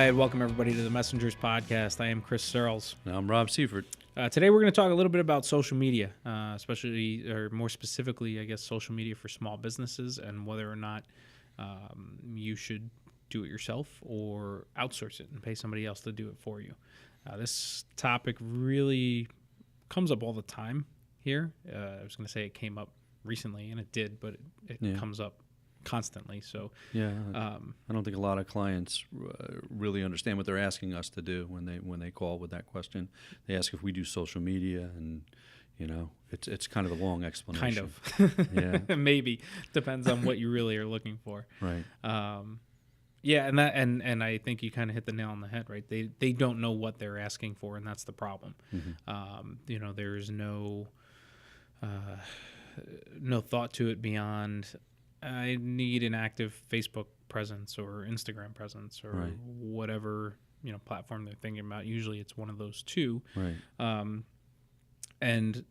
and welcome everybody to the Messengers Podcast. I am Chris Searles. And I'm Rob Seifert. Today we're going to talk a little bit about social media, especially, or more specifically, I guess, social media for small businesses and whether or not you should do it yourself or outsource it and pay somebody else to do it for you. This topic really comes up all the time here. I was going to say it came up recently, and it did, but it comes up constantly. So I don't think a lot of clients really understand what they're asking us to do when they call with that question. They ask if we do social media, and it's kind of a long explanation. Kind of. Maybe depends on what you really are looking for. Right. And I think you kind of hit the nail on the head, right? They don't know what they're asking for, and that's the problem. Mm-hmm. There's no thought to it beyond I need an active Facebook presence or Instagram presence or whatever platform they're thinking about. Usually it's one of those two, right? And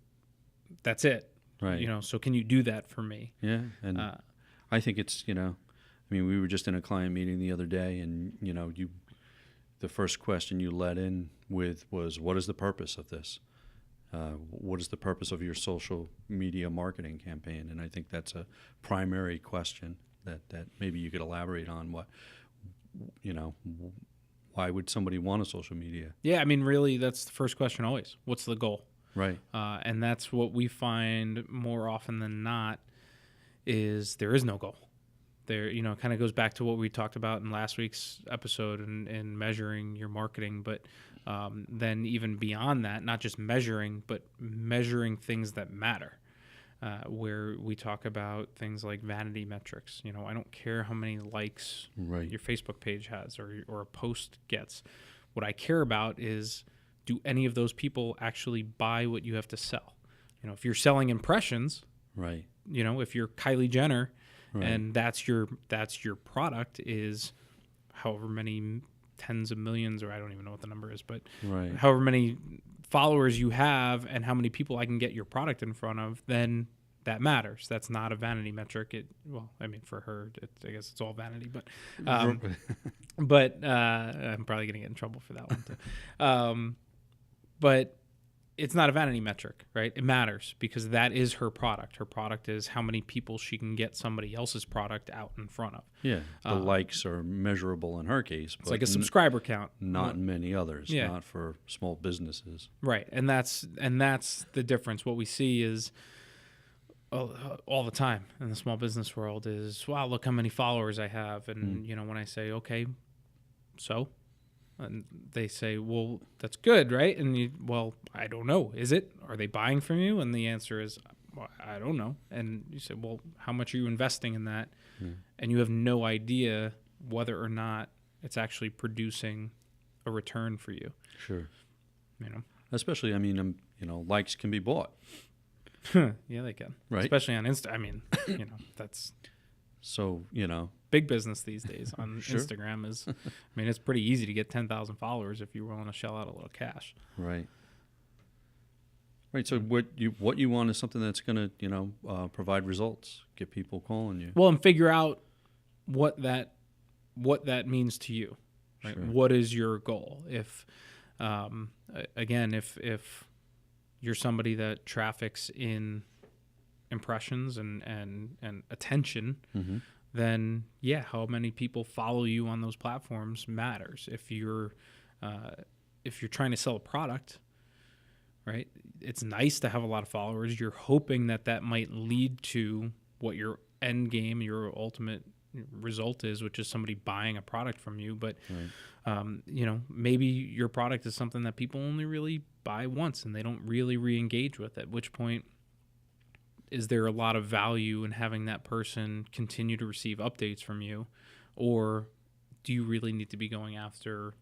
that's it, right? So can you do that for me? Yeah, and I think it's we were just in a client meeting the other day, and the first question you led in with was, what is the purpose of this? What is the purpose of your social media marketing campaign? And I think that's a primary question that maybe you could elaborate on. Why would somebody want a social media? Yeah, really, that's the first question always. What's the goal? Right. And that's what we find more often than not is there is no goal. There, it kind of goes back to what we talked about in last week's episode in measuring your marketing, but then even beyond that, not just measuring, but measuring things that matter, where we talk about things like vanity metrics. I don't care how many likes your Facebook page has or a post gets. What I care about is, do any of those people actually buy what you have to sell? If you're selling impressions, right? If you're Kylie Jenner, right, and that's your product is however many tens of millions, or I don't even know what the number is, but however many followers you have and how many people I can get your product in front of, then that matters. That's not a vanity metric. For her, I guess it's all vanity, but but I'm probably going to get in trouble for that one too. But it's not a vanity metric, right? It matters because that is her product. Her product is how many people she can get somebody else's product out in front of. Yeah, the likes are measurable in her case. It's like a subscriber count. Not in many others, not for small businesses. Right, and that's the difference. What we see is all the time in the small business world is, wow, look how many followers I have. And, when I say, okay, so... And they say, well, that's good, right? And I don't know. Is it? Are they buying from you? And the answer is, well, I don't know. And you say, well, how much are you investing in that? And you have no idea whether or not it's actually producing a return for you. Sure. Especially, likes can be bought. Yeah, they can. Right. Especially on Insta. That's... So, big business these days on Sure. Instagram is, it's pretty easy to get 10,000 followers if you're willing to shell out a little cash. Right. Right. So what you want is something that's going to, provide results, get people calling you. Well, and figure out what that means to you. Right? Sure. What is your goal? If, again, if you're somebody that traffics in impressions and attention, then how many people follow you on those platforms matters. If you're trying to sell a product, right, it's nice to have a lot of followers. You're hoping that might lead to what your end game, your ultimate result is, which is somebody buying a product from you. But maybe your product is something that people only really buy once and they don't really re-engage with, at which point is there a lot of value in having that person continue to receive updates from you? Or do you really need to be going after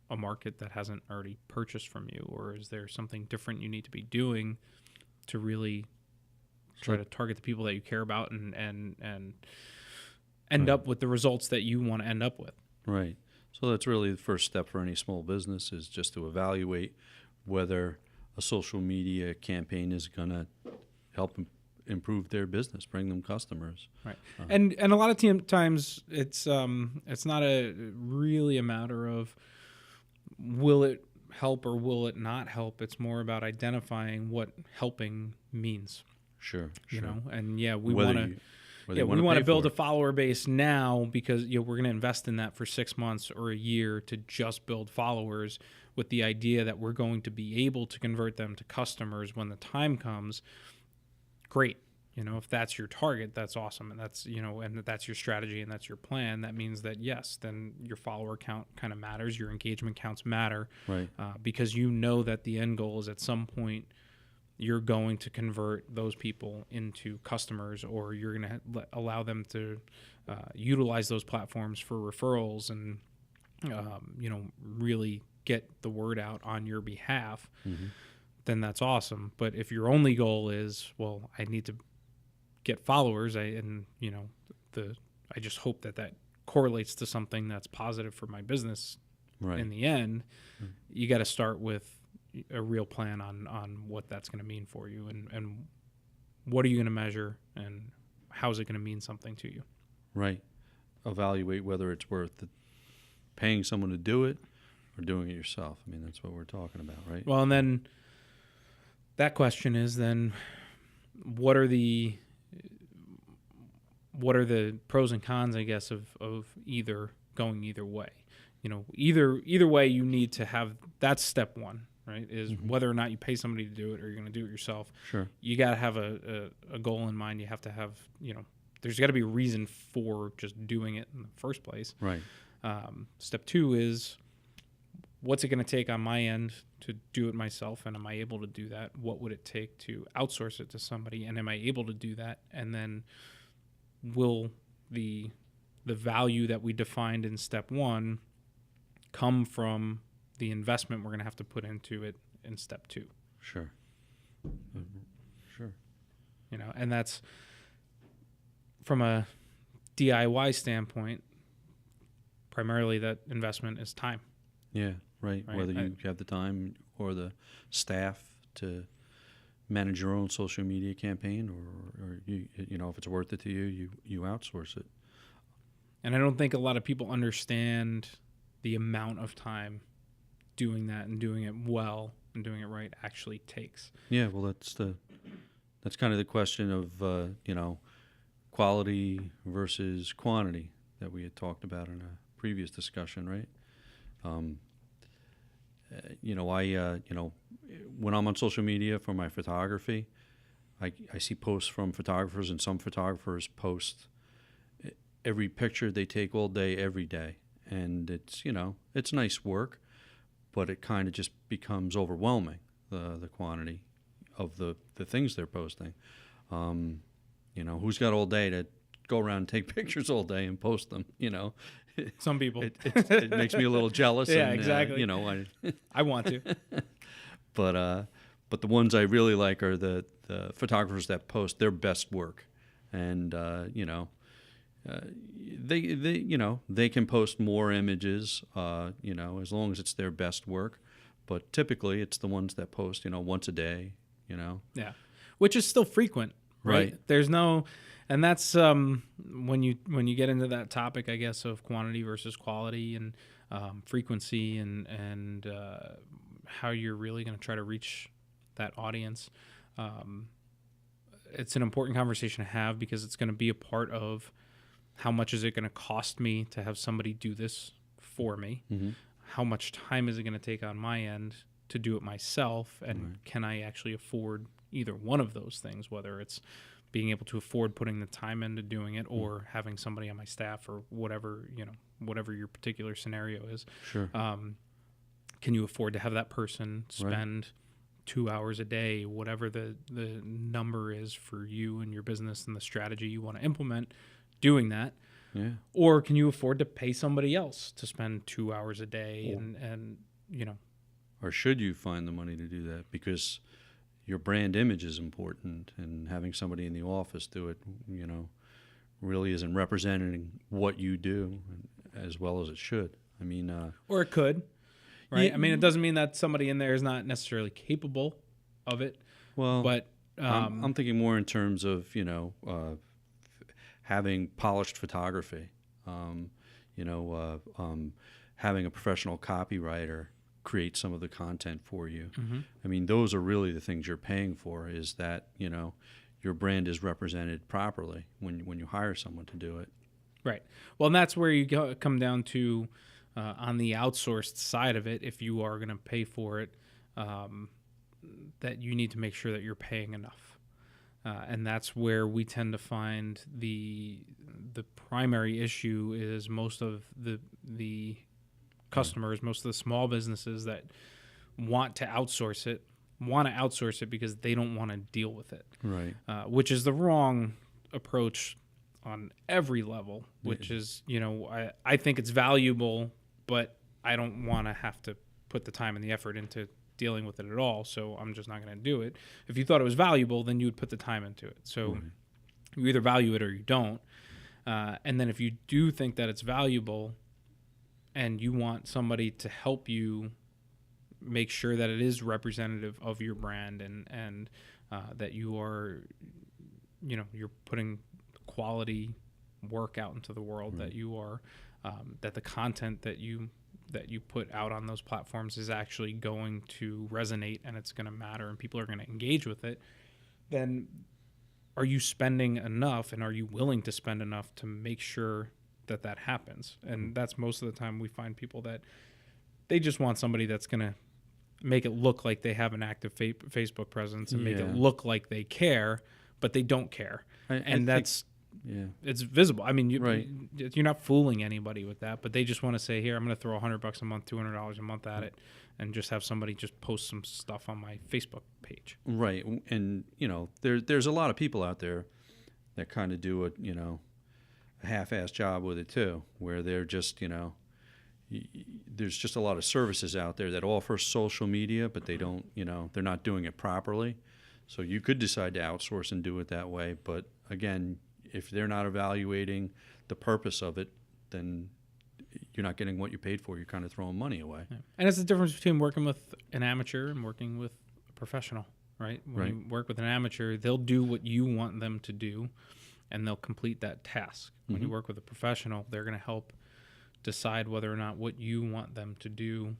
a market that hasn't already purchased from you? Or is there something different you need to be doing to really try to target the people that you care about and end up with the results that you want to end up with? Right. So that's really the first step for any small business, is just to evaluate whether a social media campaign is going to help improve their business, bring them customers. Right. And a lot of times it's not really a matter of will it help or will it not help. It's more about identifying what helping means. Sure. You know, and we Whether want to. Yeah, we want to build a follower base now because we're going to invest in that for 6 months or a year to just build followers with the idea that we're going to be able to convert them to customers when the time comes. Great. If that's your target, that's awesome. And that's, and that's your strategy and that's your plan. That means that, yes, then your follower count kind of matters. Your engagement counts matter. Right. Because that the end goal is at some point you're going to convert those people into customers, or you're going to allow them to utilize those platforms for referrals and, really get the word out on your behalf. Mm-hmm. Then that's awesome. But if your only goal is, well, I need to get followers, I just hope that correlates to something that's positive for my business. Right. In the end, you got to start with a real plan on what that's going to mean for you, and what are you going to measure, and how is it going to mean something to you. Right. Evaluate whether it's worth paying someone to do it or doing it yourself. I mean, that's what we're talking about, right? Well, and then that question is then what are the pros and cons, I guess, of either going either way. Either way, you need to have, that's step one, right? Is mm-hmm. whether or not you pay somebody to do it or you're going to do it yourself. Sure. You got to have a goal in mind. You have to have, there's got to be a reason for just doing it in the first place. Right. Step two is, what's it going to take on my end to do it myself? And am I able to do that? What would it take to outsource it to somebody? And am I able to do that? And then will the value that we defined in step one come from the investment we're going to have to put into it in step two? Sure. Sure. And that's from a DIY standpoint, primarily that investment is time. Yeah, right. Whether you have the time or the staff to manage your own social media campaign, or if it's worth it to you, you outsource it. And I don't think a lot of people understand the amount of time doing that and doing it well and doing it right actually takes. Yeah, well, that's kind of the question of quality versus quantity that we had talked about in a previous discussion, right? When I'm on social media for my photography, I see posts from photographers, and some photographers post every picture they take all day, every day. And it's nice work, but it kind of just becomes overwhelming, the quantity of the things they're posting. Who's got all day to go around and take pictures all day and post them, Some people. It makes me a little jealous. Yeah, and, exactly. I want to. But the ones I really like are the photographers that post their best work. And, they can post more images, as long as it's their best work. But typically it's the ones that post, once a day, Yeah, which is still frequent, right? There's no, and that's when you get into that topic, I guess, of quantity versus quality and frequency and how you're really going to try to reach that audience. It's an important conversation to have because it's going to be a part of how much is it going to cost me to have somebody do this for me? Mm-hmm. How much time is it going to take on my end to do it myself? And can I actually afford either one of those things, whether it's being able to afford putting the time into doing it or having somebody on my staff or whatever your particular scenario is. Sure. Can you afford to have that person spend 2 hours a day, whatever the number is for you and your business and the strategy you want to implement, doing that? Yeah. Or can you afford to pay somebody else to spend 2 hours a day and or should you find the money to do that? Because your brand image is important, and having somebody in the office do it, really isn't representing what you do as well as it should. I mean, or it could, right? Yeah. I mean, it doesn't mean that somebody in there is not necessarily capable of it. Well, but I'm thinking more in terms of, having polished photography, having a professional copywriter create some of the content for you. Mm-hmm. I mean, those are really the things you're paying for, is that, your brand is represented properly when you hire someone to do it. Right. Well, and that's where you come down to on the outsourced side of it, if you are going to pay for it, that you need to make sure that you're paying enough. And that's where we tend to find the primary issue is most of the customers, most of the small businesses that want to outsource it because they don't want to deal with it. Right. Which is the wrong approach on every level, which is, I think it's valuable, but I don't want to have to put the time and the effort into dealing with it at all, so I'm just not going to do it. If you thought it was valuable, then you would put the time into it. So you either value it or you don't. And then if you do think that it's valuable and you want somebody to help you make sure that it is representative of your brand and that you are, you're putting quality work out into the world, that you are, that the content that you put out on those platforms is actually going to resonate and it's going to matter and people are going to engage with it, then are you spending enough and are you willing to spend enough to make sure that that happens? And that's most of the time we find people that they just want somebody that's going to make it look like they have an active Facebook presence and make it look like they care, but they don't care. It's visible. I mean, you're not fooling anybody with that, but they just want to say, here, I'm going to throw $100 a month, $200 a month at it, and just have somebody just post some stuff on my Facebook page. Right. And, there's a lot of people out there that kind of do a half-assed job with it too, where they're just, there's just a lot of services out there that offer social media, but they don't, they're not doing it properly. So you could decide to outsource and do it that way. But again, if they're not evaluating the purpose of it, then you're not getting what you paid for. You're kind of throwing money away. Yeah. And it's the difference between working with an amateur and working with a professional, right? When you work with an amateur, they'll do what you want them to do, and they'll complete that task. When you work with a professional, they're going to help decide whether or not what you want them to do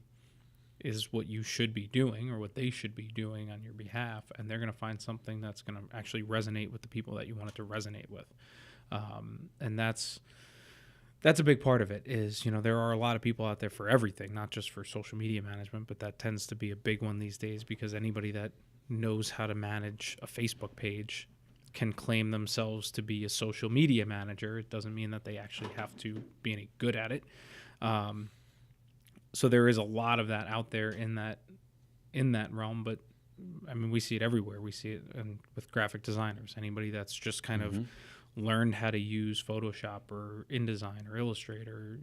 is what you should be doing or what they should be doing on your behalf, and they're going to find something that's going to actually resonate with the people that you want it to resonate with. And that's a big part of it is, there are a lot of people out there for everything, not just for social media management, but that tends to be a big one these days because anybody that knows how to manage a Facebook page can claim themselves to be a social media manager. It doesn't mean that they actually have to be any good at it. So there is a lot of that out there in that realm, but I mean, we see it everywhere. We see it with graphic designers. Anybody that's just kind of learned how to use Photoshop or InDesign or Illustrator,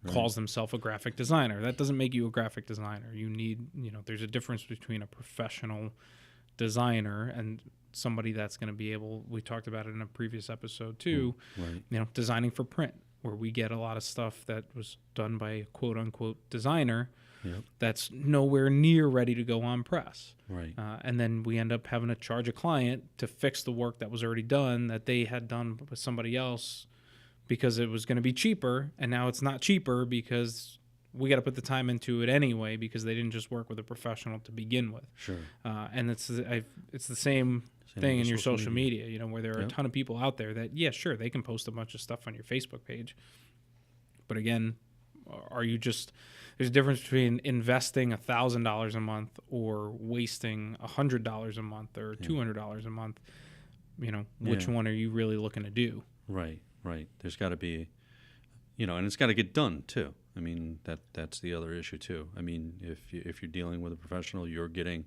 calls themselves a graphic designer. That doesn't make you a graphic designer. You need, there's a difference between a professional designer and somebody that's going to be able, we talked about it in a previous episode too, designing for print, where we get a lot of stuff that was done by a quote unquote designer that's nowhere near ready to go on press. Right. And then we end up having to charge a client to fix the work that was already done that they had done with somebody else because it was going to be cheaper. And now it's not cheaper because we got to put the time into it anyway because they didn't just work with a professional to begin with. Sure. And it's the same thing in your social media, where there are a ton of people out there that, sure, they can post a bunch of stuff on your Facebook page. But again, there's a difference between investing $1,000 a month or wasting $100 a month or $200 a month. Which one are you really looking to do? Right. There's got to be, and it's got to get done too. I mean, that's the other issue too. I mean, if you're dealing with a professional, you're getting,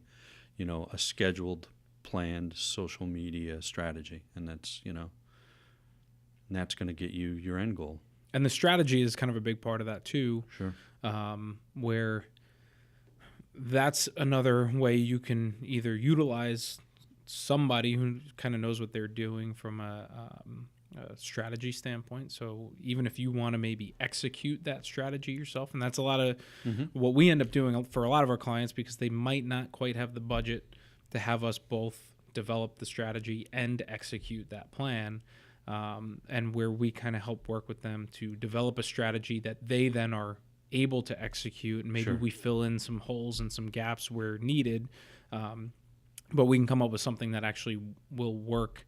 a scheduled, planned social media strategy, and that's going to get you your end goal. And the strategy is kind of a big part of that too. Sure. Where that's another way you can either utilize somebody who kind of knows what they're doing from a strategy standpoint. So even if you want to maybe execute that strategy yourself, and that's a lot of what we end up doing for a lot of our clients because they might not quite have the budget to have us both develop the strategy and execute that plan. And where we kind of help work with them to develop a strategy that they then are able to execute. And maybe Sure. we fill in some holes and some gaps where needed. But we can come up with something that actually will work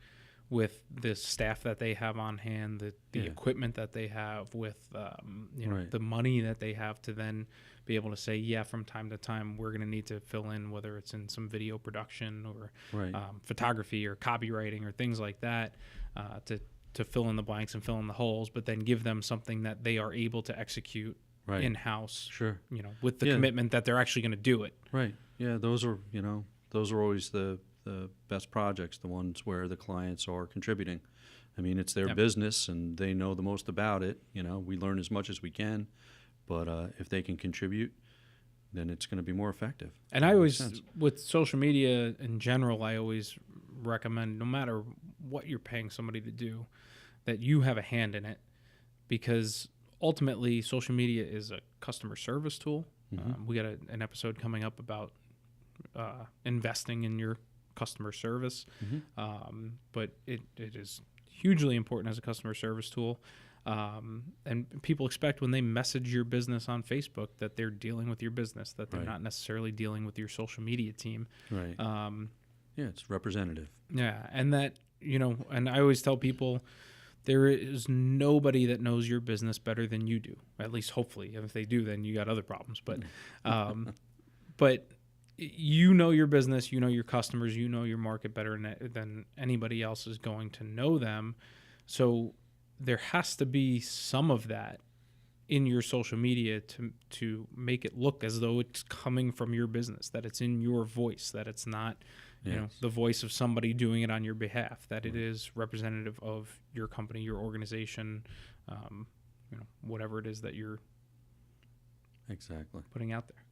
with the staff that they have on hand, the equipment that they have, with Right. the money that they have to then be able to say, yeah, from time to time we're going to need to fill in, whether it's in some video production or Right. photography or copywriting or things like that, to fill in the blanks and fill in the holes, but then give them something that they are able to execute Right. in-house, Sure. with the Yeah. commitment that they're actually going to do it. Right. Yeah, those are always the best projects, the ones where the clients are contributing. I mean, it's their Yep. business and they know the most about it. We learn as much as we can, but if they can contribute, then it's going to be more effective. And That I makes always, sense. with social media in general, I always recommend, no matter what you're paying somebody to do, that you have a hand in it, because ultimately social media is a customer service tool. Mhm. We got an episode coming up about investing in your customer service. But it is hugely important as a customer service tool. And people expect when they message your business on Facebook that they're dealing with your business, that they're Right. not necessarily dealing with your social media team. Right. Yeah, it's representative. Yeah. And that, and I always tell people, there is nobody that knows your business better than you do, at least hopefully. And if they do, then you got other problems. But, but you know your business, you know your customers, you know your market better than anybody else is going to know them. So there has to be some of that in your social media to make it look as though it's coming from your business, that it's in your voice, that it's not the voice of somebody doing it on your behalf, that it is representative of your company, your organization, whatever it is that you're Exactly. putting out there.